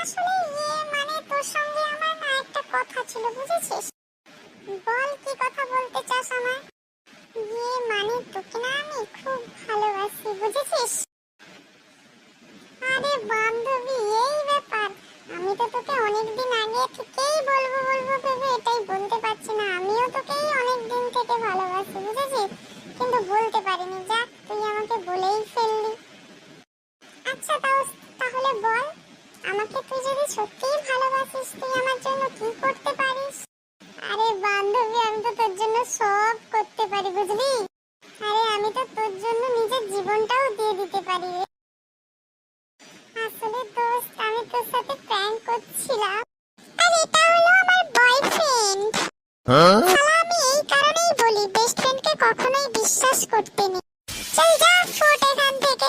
আসলে মানে তোর সঙ্গে আমার না একটা কথা ছিল, বুঝেছিস? বল কি কথা বলতে চাস আমায়? মানে তোকে না আমি খুব ভালোবাসি, বুঝেছিস? আরে বান্ধবী, এই ব্যাপার। আমি তো তোকে অনেকদিন আগে থেকেই বলবো বলবো ভেবে এটাই বলতে পারছি না। আমিও তোকেই অনেক দিন থেকে ভালোবাসি, বুঝেছিস? কিন্তু বলতে পারিনি। যাক, তুই আমাকে বলেই ফেললি। আচ্ছা, তাহলে বল, আমাকে তুই যদি সত্যিই ভালোবাসিস, তুই আমার জন্য কি করতে পারিস? আরে বান্ধবী, আমি তো তোর জন্য সব করতে পারি, বুঝলি? আরে আমি তো তোর জন্য নিজের জীবনটাও দিয়ে দিতে পারি। আসলে দোস্ত, আমি তোর সাথে প্র্যাঙ্ক করছিলাম। আর এটা হলো আমার বয়ফ্রেন্ড। শালা, আমি এই কারণেই বলি বেস্ট ফ্রেন্ডকে কখনোই বিশ্বাস করতে নেই। চল যা, ফোট এখান থেকে।